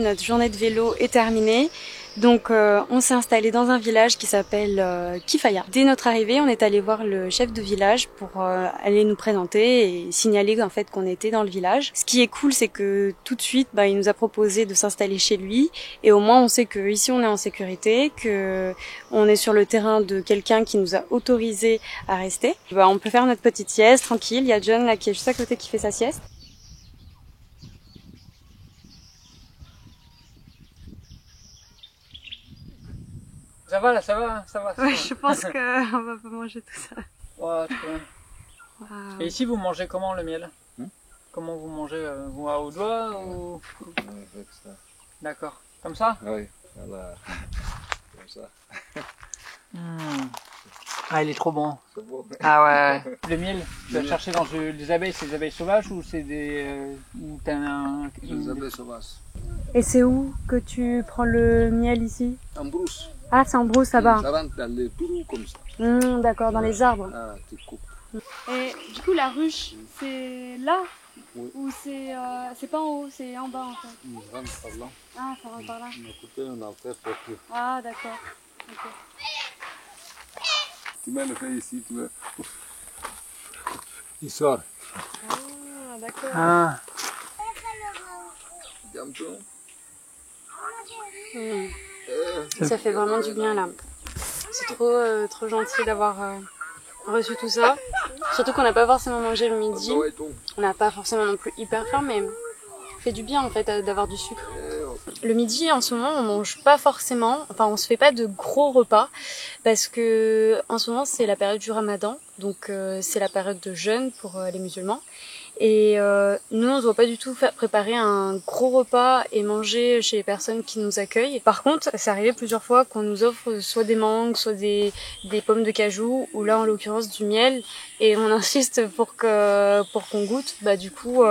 Notre journée de vélo est terminée, donc on s'est installé dans un village qui s'appelle Kifaya. Dès notre arrivée, on est allé voir le chef de village pour aller nous présenter et signaler en fait qu'on était dans le village. Ce qui est cool, c'est que tout de suite, il nous a proposé de s'installer chez lui et au moins on sait que ici on est en sécurité, que on est sur le terrain de quelqu'un qui nous a autorisé à rester. On peut faire notre petite sieste tranquille. Il y a John là qui est juste à côté qui fait sa sieste. Ça va là, ça va, ça va. Ouais, je pense qu'on va pas manger tout ça. Ouais, très bien. Wow. Et ici, vous mangez comment le miel? Comment vous mangez? Vous au doigt ou... Avec ça. D'accord. Comme ça? Oui, voilà. Comme ça. Ah, il est trop bon. C'est bon. Ah ouais. Le miel, tu vas chercher dans des abeilles, c'est des abeilles sauvages ou c'est des... ou t'as Les abeilles sauvages. Et c'est où que tu prends le miel ici? En brousse. Ah, c'est en brousse là-bas. Ça rentre dans les trous comme ça. D'accord, dans les arbres. Ah, tu coupes. Et du coup, la ruche, c'est là? Oui. Ou c'est pas en haut, c'est en bas en fait? On rentre par là. Ah, ça rentre par là. On a coupé, on a fait pour tout. Ah, d'accord. Okay. Tu mets le feu ici, tu mets... Il sort. Ah, d'accord. Ah. Bientôt. Ça fait vraiment du bien là. C'est trop gentil d'avoir reçu tout ça. Surtout qu'on n'a pas forcément mangé le midi. On n'a pas forcément non plus hyper faim, mais ça fait du bien en fait d'avoir du sucre. Le midi en ce moment on mange pas forcément, enfin on se fait pas de gros repas parce que en ce moment c'est la période du Ramadan, donc c'est la période de jeûne pour les musulmans. Et nous, on ne doit pas du tout préparer un gros repas et manger chez les personnes qui nous accueillent. Par contre, c'est arrivé plusieurs fois qu'on nous offre soit des mangues, soit des pommes de cajou, ou là en l'occurrence du miel, et on insiste pour qu'on goûte. Du coup,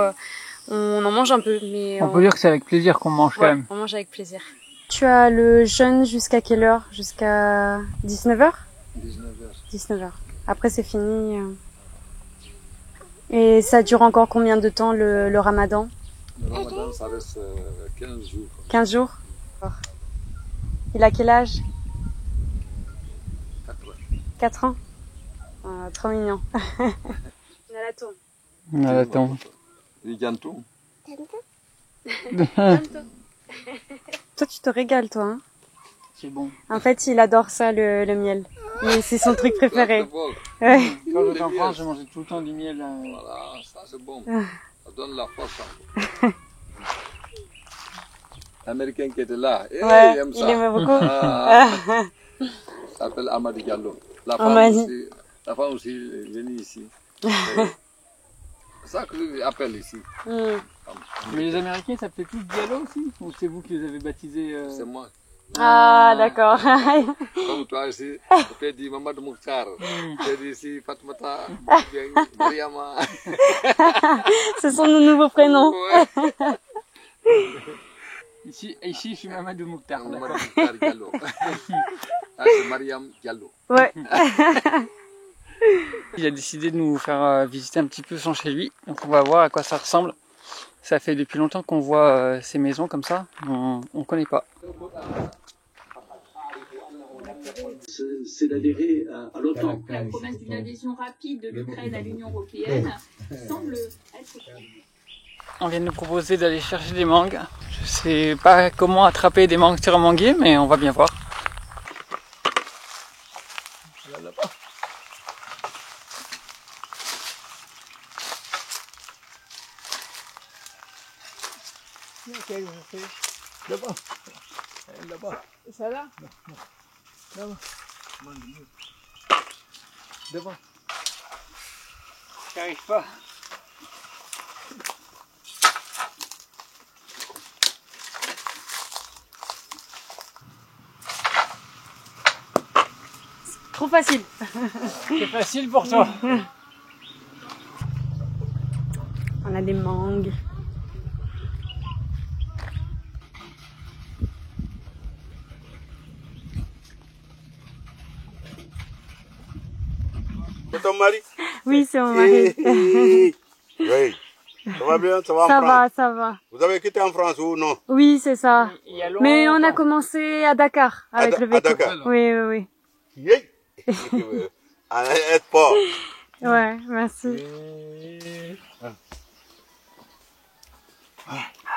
on en mange un peu. Mais On peut dire que c'est avec plaisir qu'on mange quand même. On mange avec plaisir. Tu as le jeûne jusqu'à quelle heure? Jusqu'à 19h? 19h. 19h. Après c'est fini. Et ça dure encore combien de temps le Ramadan? Le Ramadan, ça reste 15 jours. 15 jours? Il a quel âge? 4 ans. 4 ans? Ah, trop mignon. Nalaton. Il jantou. Toi tu te régales toi, hein? C'est bon. En fait il adore ça le miel. Mais c'est son truc préféré. Quand j'étais en France, je mangeais tout le temps du miel. Voilà, ça c'est bon. Ça donne la force. L'Américain qui était là, il aime ça. Il aimait beaucoup. Ça s'appelle Amadi Diallo. La femme aussi est venue ici. C'est ça que je l'appelle ici. Mais les Américains s'appelaient tous Diallo aussi? Ou c'est vous qui les avez baptisés? C'est moi. Ah, d'accord. Comme toi ici, tu peux dire Mamadou Mouktar. Tu peux dire ici Fatmata, Mariama. Ce sont nos nouveaux prénoms. Ouais. Ici, je suis Mamadou Mouktar. Mamadou Mouktar Diallo. Ah, c'est Mariam Diallo. Ouais. Il a décidé de nous faire visiter un petit peu son chez lui. Donc on va voir à quoi ça ressemble. Ça fait depuis longtemps qu'on voit ces maisons comme ça. On connaît pas. C'est d'adhérer à l'OTAN. La promesse d'une adhésion rapide de l'Ukraine à l'Union européenne semble être... On vient de nous proposer d'aller chercher des mangues. Je sais pas comment attraper des mangues sur un manguier, mais on va bien voir. Là-bas. Là-bas. Ça là? Là-bas. Devant. J'y arrive pas. Trop facile. C'est facile pour toi. On a des mangues. C'est ton mari? Oui, c'est mon mari. Oui. Ça va bien, ça va en Ça France? va, ça va. Vous avez quitté en France ou non? Oui, c'est ça. Il y a Mais on a longtemps. commencé à Dakar avec le À vélo. Dakar. Oui, oui, Yeah. Un sport. oui. Ouais, merci.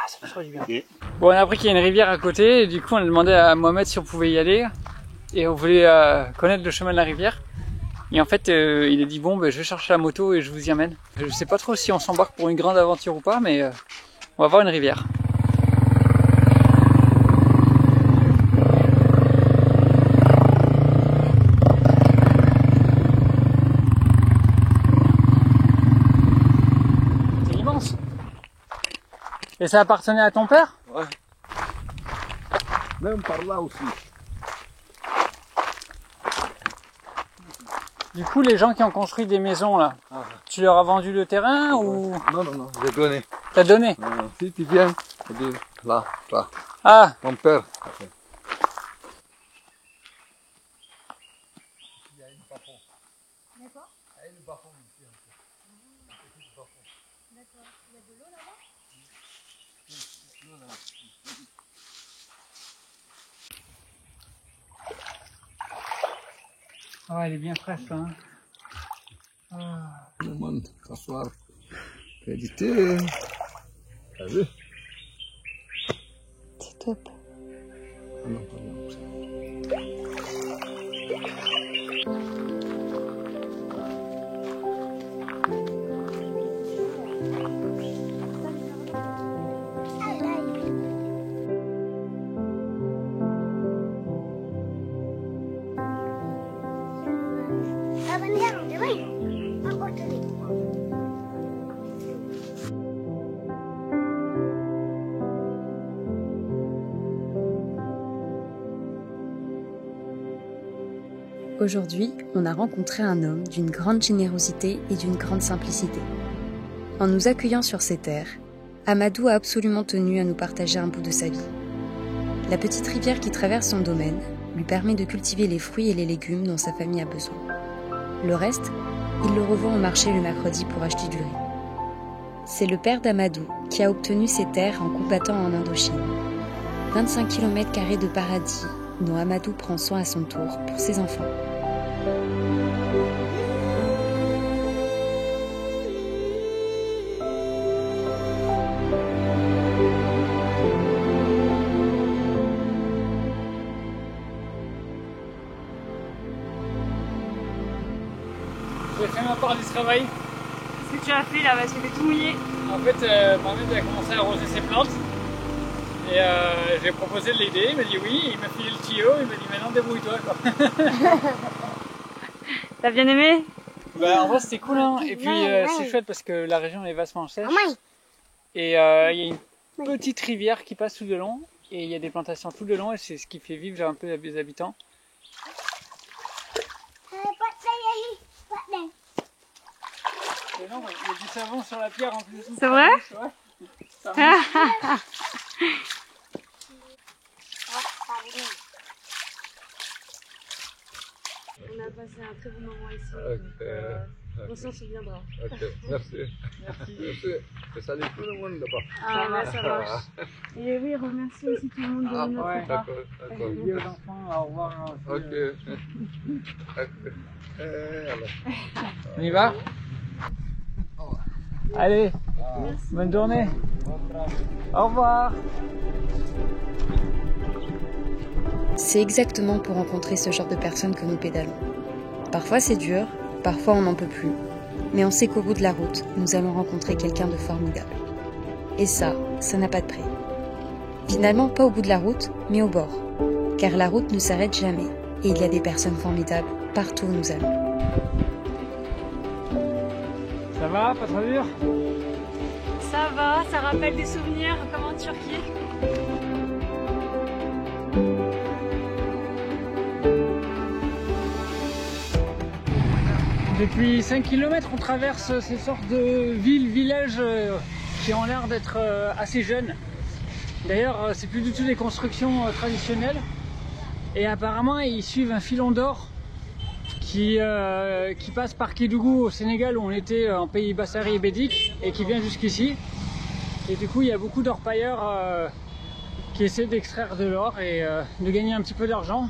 Ça fait du bien. Bon, on a appris qu'il y a une rivière à côté, et du coup on a demandé à Mohamed si on pouvait y aller, et on voulait connaître le chemin de la rivière. Et en fait, il a dit bon, ben, je vais chercher la moto et je vous y amène. Je sais pas trop si on s'embarque pour une grande aventure ou pas, mais on va voir une rivière. C'est immense. Et ça appartenait à ton père? Ouais. Même par là aussi. Du coup, les gens qui ont construit des maisons là, tu leur as vendu le terrain ou Non, non, non, j'ai donné. t'as donné? Si tu viens, je dis là, là, Ah, mon père. ah ouais, elle est bien fraîche là. Tout le monde s'asseoir. Méditer. T'as vu? C'est top. Ah non, pardon. Aujourd'hui, on a rencontré un homme d'une grande générosité et d'une grande simplicité. En nous accueillant sur ses terres, Amadou a absolument tenu à nous partager un bout de sa vie. La petite rivière qui traverse son domaine lui permet de cultiver les fruits et les légumes dont sa famille a besoin. Le reste, il le revend au marché le mercredi pour acheter du riz. C'est le père d'Amadou qui a obtenu ces terres en combattant en Indochine. 25 km² de paradis dont Amadou prend soin à son tour pour ses enfants. J'ai fait ma part du travail. Qu'est-ce que tu as fait là? Parce que t'es tout mouillé. En fait, Mohamed a commencé à arroser ses plantes. Et j'ai proposé de l'aider, il m'a dit oui, il m'a filé le tuyau, il m'a dit maintenant débrouille-toi quoi. T'as bien aimé? Bah en vrai c'était cool hein, et puis c'est chouette parce que la région est vastement sèche. Et il y a une petite rivière qui passe tout le long, et il y a des plantations tout le long, et c'est ce qui fait vivre un peu les habitants. Et non, il y a du savon sur la pierre en plus. C'est vrai? Ouais. Ça va. On a passé un très bon moment ici. On s'en souviendra. Ok, merci. Merci. Je salue tout le monde là-bas. Ah bah ça marche. Et oui, remercie aussi tout le monde de notre ouais. part. D'accord, d'accord. Dis aux enfants au revoir. Ok. Ok. Alors. On y va? Allez, bonne journée. Au revoir. C'est exactement pour rencontrer ce genre de personnes que nous pédalons. Parfois c'est dur, parfois on n'en peut plus. Mais on sait qu'au bout de la route, nous allons rencontrer quelqu'un de formidable. Et ça n'a pas de prix. Finalement, pas au bout de la route, mais au bord. Car la route ne s'arrête jamais. Et il y a des personnes formidables partout où nous allons. Ça va, pas trop dur? Ça va, ça rappelle des souvenirs comme en Turquie. Depuis 5 km, on traverse ces sortes de villes, villages qui ont l'air d'être assez jeunes. D'ailleurs, c'est plus du tout des constructions traditionnelles. Et apparemment, ils suivent un filon d'or qui passe par Kédougou au Sénégal où on était en pays Bassari et Bédik et qui vient jusqu'ici. Et du coup il y a beaucoup d'orpailleurs qui essaient d'extraire de l'or et de gagner un petit peu d'argent.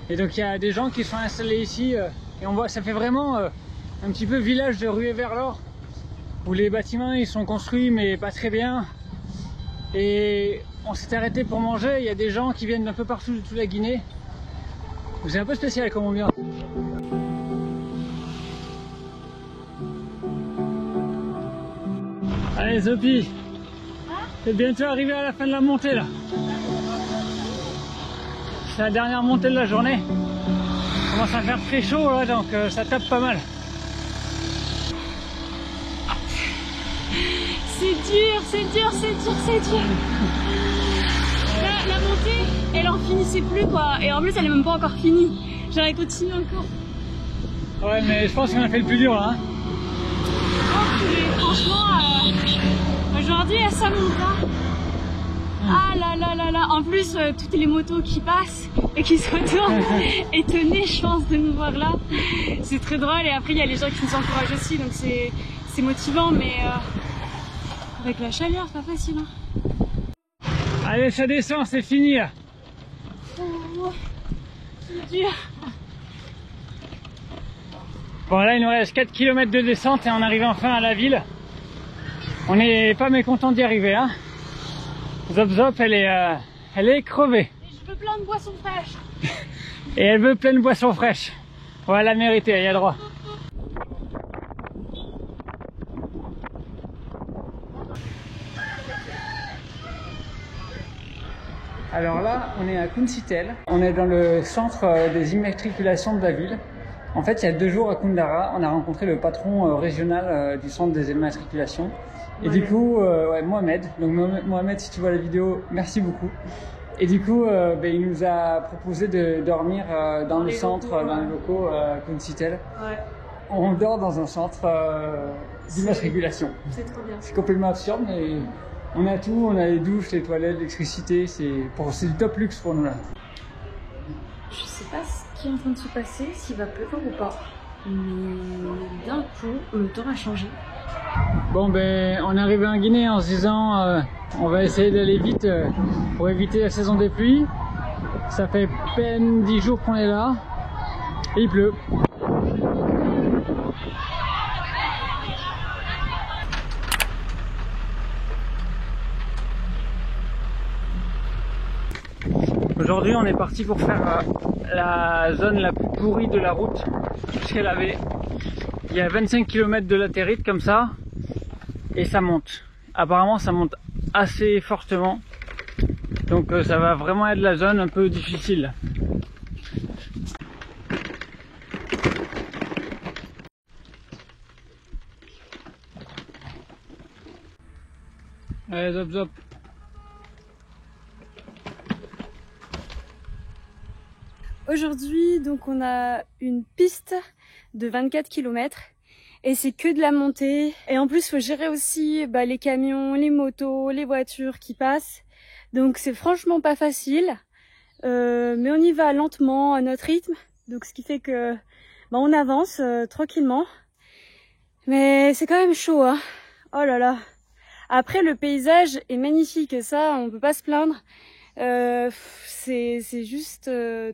Et donc il y a des gens qui sont installés ici et on voit, ça fait vraiment un petit peu village de ruée vers l'or où les bâtiments ils sont construits mais pas très bien. Et on s'est arrêté pour manger, il y a des gens qui viennent d'un peu partout de toute la Guinée. C'est un peu spécial comme ambiance. Allez Zopi, c'est bientôt arrivé à la fin de la montée là. C'est la dernière montée de la journée. Il commence à faire très chaud là, donc ça tape pas mal. C'est dur, c'est dur, c'est dur, c'est dur. La montée, elle en finissait plus quoi. Et en plus, elle est même pas encore finie. J'aurais continué encore. Ouais, mais je pense qu'on a fait le plus dur là. Hein. Oh, franchement, aujourd'hui, ça monte hein. Ah là là là là. En plus, toutes les motos qui passent et qui se retournent, étonnées, je pense, de nous voir là. C'est très drôle. Et après, il y a les gens qui nous encouragent aussi, donc c'est motivant, mais avec la chaleur, c'est pas facile. Hein. Allez, ça descend, c'est fini là. Oh, c'est dur. Bon là il nous reste 4 km de descente et on arrive enfin à la ville. On n'est pas mécontent d'y arriver hein. Zop Zop elle est crevée. Et je veux plein de boissons fraîches. Et elle veut plein de boissons fraîches. On va la mériter, elle y a droit. Alors là, on est à Kuncitel. On est dans le centre des immatriculations de la ville. En fait, il y a 2 jours à Koundara, on a rencontré le patron régional du centre des immatriculations. Et du coup, ouais, Mohamed. Donc Mohamed, si tu vois la vidéo, merci beaucoup. Et du coup, il nous a proposé de dormir dans le centre, dans les locaux Kuncitel. Ouais. On dort dans un centre d'immatriculation. C'est trop bien. C'est complètement absurde, mais on a tout. On a les douches, les toilettes, l'électricité. C'est du top luxe pour nous là. Je sais pas ce qui est en train de se passer, s'il va pleuvoir ou pas. Mais d'un coup, le temps a changé. Bon ben, on est arrivé en Guinée en se disant on va essayer d'aller vite pour éviter la saison des pluies. Ça fait peine 10 jours qu'on est là et il pleut. Aujourd'hui on est parti pour faire la zone la plus pourrie de la route, puisqu'elle avait, il y a 25 km de latérite comme ça, et ça monte. Apparemment ça monte assez fortement, donc ça va vraiment être la zone un peu difficile. Allez Zop Zop. Aujourd'hui, donc on a une piste de 24 km et c'est que de la montée. Et en plus, il faut gérer aussi les camions, les motos, les voitures qui passent. Donc c'est franchement pas facile, mais on y va lentement à notre rythme. Donc ce qui fait que on avance tranquillement. Mais c'est quand même chaud, hein. Oh là là. Après, le paysage est magnifique et ça, on peut pas se plaindre. C'est juste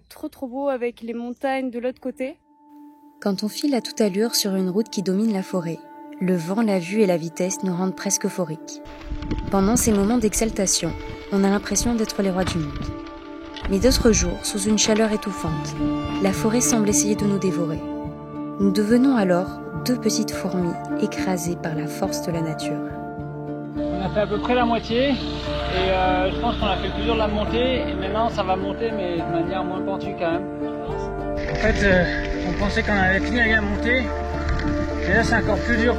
trop beau avec les montagnes de l'autre côté. Quand on file à toute allure sur une route qui domine la forêt, le vent, la vue et la vitesse nous rendent presque euphoriques. Pendant ces moments d'exaltation, on a l'impression d'être les rois du monde. Mais d'autres jours, sous une chaleur étouffante, la forêt semble essayer de nous dévorer. Nous devenons alors 2 petites fourmis écrasées par la force de la nature. On a fait à peu près la moitié et je pense qu'on a fait le plus dur de la montée et maintenant ça va monter mais de manière moins pentue quand même. En fait on pensait qu'on avait fini avec la montée et là c'est encore plus dur.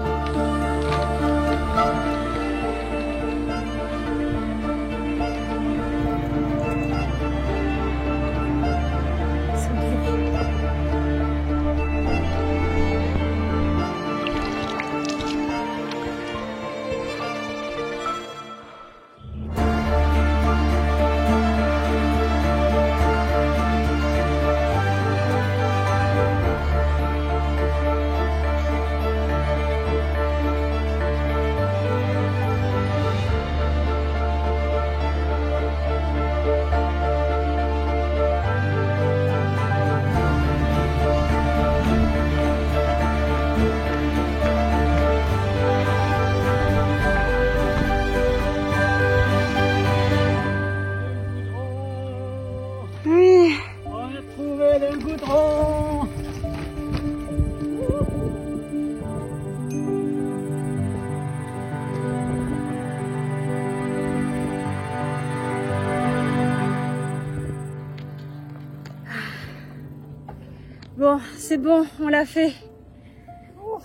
Bon, c'est bon, on l'a fait.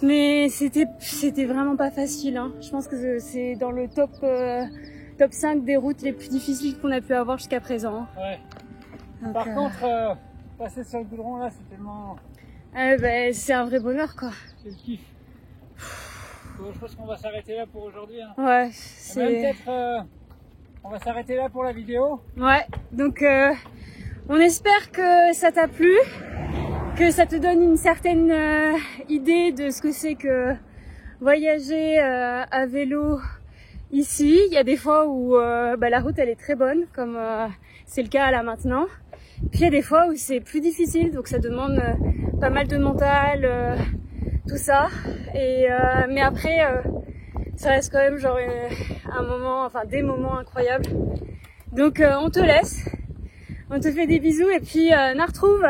Mais c'était vraiment pas facile, hein. Je pense que c'est dans le top 5 des routes les plus difficiles qu'on a pu avoir jusqu'à présent. Ouais. Donc, Par contre, passer sur le goudron là, c'est tellement... bah, c'est un vrai bonheur, quoi. C'est le kiff. Bon, je pense qu'on va s'arrêter là pour aujourd'hui. Hein. Ouais, Même peut-être, on va s'arrêter là pour la vidéo. Ouais, donc on espère que ça t'a plu, que ça te donne une certaine idée de ce que c'est que voyager à vélo ici. Il y a des fois où la route elle est très bonne, comme c'est le cas là maintenant. Puis il y a des fois où c'est plus difficile, donc ça demande pas mal de mental, tout ça. Et mais après, ça reste quand même genre un moment, enfin des moments incroyables. Donc on te laisse, on te fait des bisous et puis on retrouve.